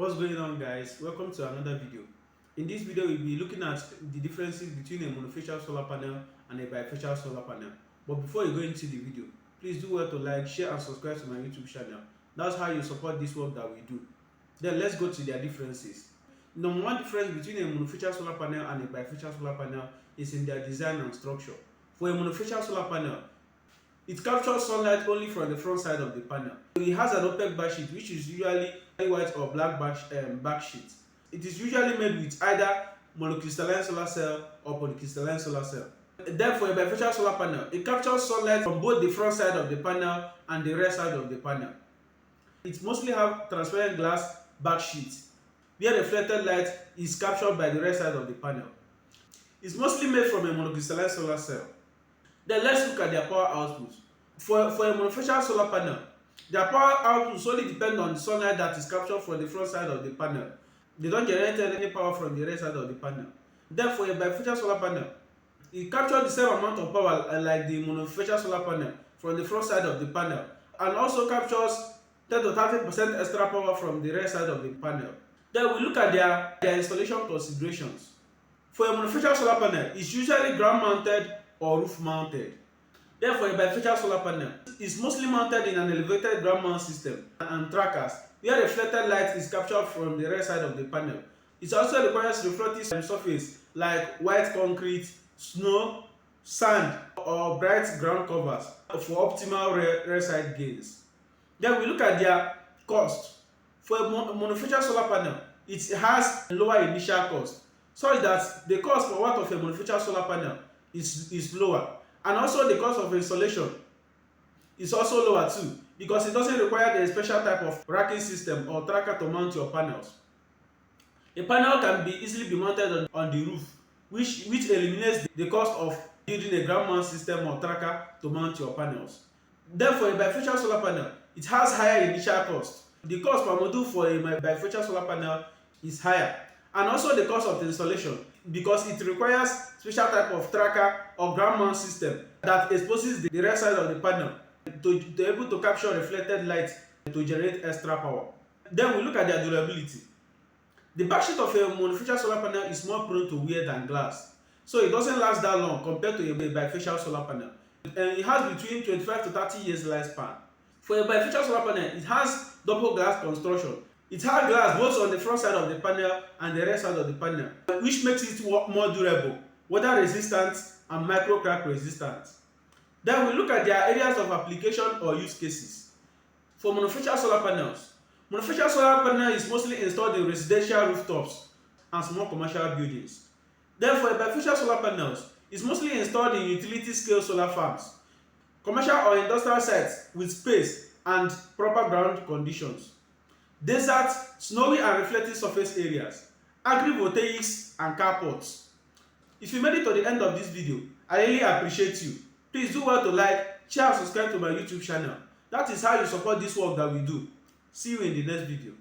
What's going on, guys? Welcome to another video. In this video we'll be looking at the differences between a monofacial solar panel and a bifacial solar panel. But before you go into the video, please do well to like, share and subscribe to my YouTube channel. That's how you support this work that we do. Then let's go to their differences. Number one difference between a monofacial solar panel and a bifacial solar panel is in their design and structure. For a monofacial solar panel, it captures sunlight only from the front side of the panel. It has an opaque backsheet, which is usually white or black backsheet. It is usually made with either monocrystalline solar cell or polycrystalline solar cell. Then for a bifacial solar panel, it captures sunlight from both the front side of the panel and the rear side of the panel. It mostly have transparent glass backsheet, where reflected light is captured by the rear side of the panel. It's mostly made from a monocrystalline solar cell. Then let's look at their power output. For a monofacial solar panel, their power output solely depends on the sunlight that is captured from the front side of the panel. They don't generate any power from the rear side of the panel. Then for a bifacial solar panel, it captures the same amount of power like the monofacial solar panel from the front side of the panel, and also captures 10 to 30% extra power from the rear side of the panel. Then we look at their installation considerations. For a monofacial solar panel, it's usually ground mounted or roof mounted. Then for a bifacial solar panel, it's mostly mounted in an elevated ground mount system and trackers, where reflected light is captured from the rear side of the panel. It also requires reflective surface like white concrete, snow, sand, or bright ground covers for optimal rear side gains. Then we look at their cost. For a monofacial solar panel, it has a lower initial cost, such that the cost per watt of a monofacial solar panel is lower, and also the cost of installation is also lower too, because it doesn't require the special type of racking system or tracker to mount your panels. A panel can easily be mounted on the roof, which eliminates the cost of building a ground mount system or tracker to mount your panels. Then for a bifacial solar panel, it has higher initial cost. The cost per module for a bifacial solar panel is higher, and also the cost of the installation, because it requires special type of tracker or ground mount system that exposes the rear side of the panel to be able to capture reflected light to generate extra power. Then we look at their durability. The backsheet of a monofacial solar panel is more prone to wear than glass, so it doesn't last that long compared to a bifacial solar panel. And it has between 25 to 30 years lifespan. For a bifacial solar panel, it has double glass construction. It has glass both on the front side of the panel and the rear side of the panel, which makes it more durable, water resistant and micro crack resistant. Then we look at their areas of application or use cases. For monofacial solar panels, monofacial solar panel is mostly installed in residential rooftops and small commercial buildings. Then for bifacial solar panels, it's mostly installed in utility scale solar farms, commercial or industrial sites with space and proper ground conditions, desert, snowy and reflective surface areas, agrivoltaics and carports. If you made it to the end of this video, I really appreciate you. Please do well to like, share and subscribe to my YouTube channel. That is how you support this work that we do. See you in the next video.